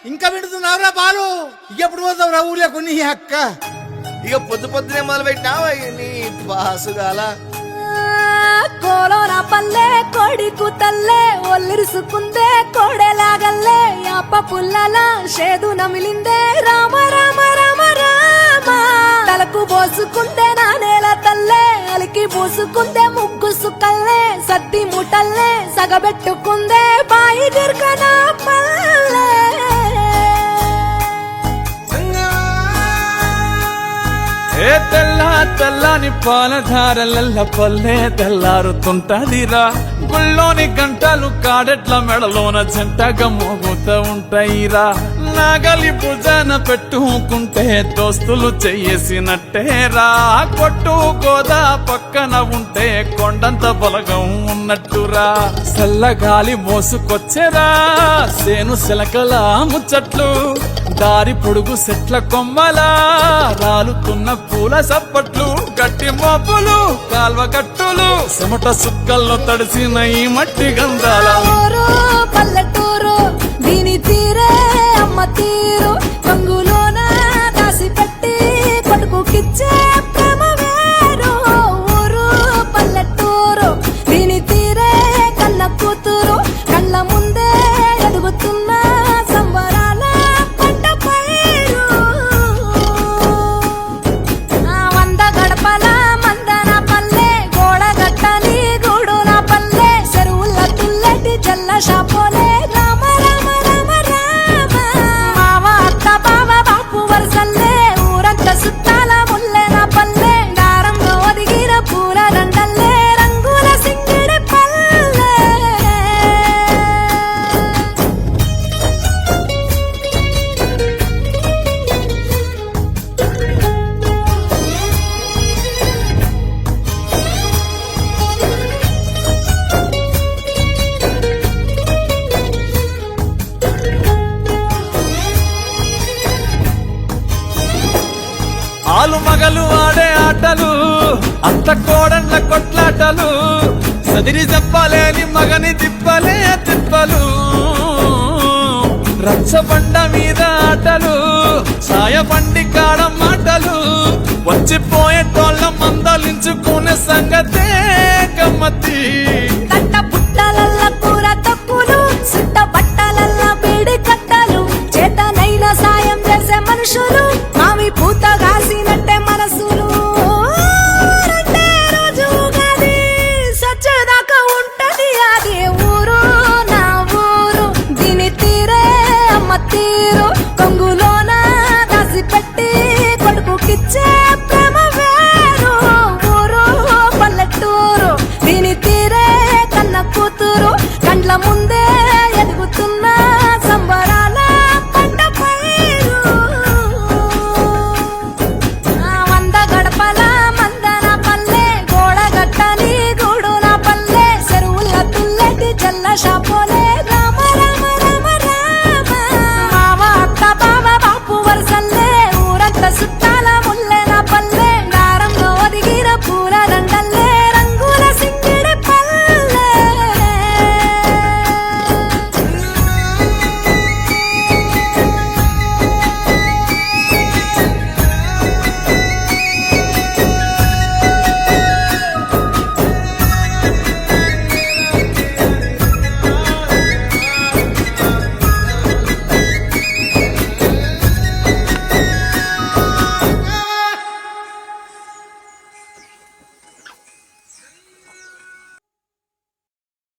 ఇంకా వింటున్నావురా బాలు? ఎప్పుడు పోతావు రా ఊళ్ళో కొన్ని అక్క? ఇక పొద్దునే మొదలు పెట్టినావా నీ బాసుగాల? కోలోన పల్లె కోడి కూతల్లే ఒల్లిరుసుకుందే కోడెలాగల్లే యాప పుల్లల షేదు నమిలిందే రామ రామ రామ రామ తలకు పోసుకుందే నా నేల తల్లే అలికి పూసుకుందే ముగ్గు సుక్కల్లే సద్ది ముటల్లే సగబెట్టుకుందే బాయి దిర్కనా పల్లె ఏ తెల్లని పాలధారలల్ల పల్లె తెల్లారుతుంటదిరా గుళ్ళోని గంటలు కాడెట్ల మెడలోన జంటగా మోగుతూ ఉంటాయిరా నాగలి భుజాన పెట్టుకుంటే దోస్తులు చెయ్యేసినట్టేరా కొట్టు గోదా పక్కన ఉంటే కొండంత బలగం ఉన్నట్టురా చల్లగాలి మోసుకొచ్చేరా సేను శిలకల ముచ్చట్లు దారి పొడుగు సెట్ల కొమ్మలా రాలుతున్న పూల సప్పట్లు గట్టి మోపులు కాల్వ కట్టులు చెమట సుక్కల్లో తడిసిన ఈ మట్టి గంధాల పల్లెటూరు దీని తీరే అమ్మ తీరు రంగులోన దాసి పెట్టి కొడుకుకిచ్చే ప్రేమ వేరు ఊరు పల్లెటూరు దీని తీరే కన్న కూతురు కళ్ళ ముందే ఎదుగుతున్న సంబరాల పంట పైరు వంద గడపల మందన పల్లె గోడ గట్టని గూడున పల్లె చెరువుల తుల్లటి జల్ల షాపోలే రామ రామ రామ రామ మావ అత్త బావ బాపు వరసల్లే ఊరంత సుట్టాల ముల్లెన పల్లె దారంగా ఒదిగిన పూల దండల్లే రంగుల సింగిడి పల్లె ఆలు మగలు ఆడే ఆటలు అంత కోడళ్ళ కొట్లాటలు సదిరి చెప్పలేని మగని తిప్పలే తిప్పలు రచ్చబండ మీద ఆటలు సాయబండి కాడ మాటలు వచ్చిపోయేటోళ్ళ మందలించుకునే సంగతే గమ్మతి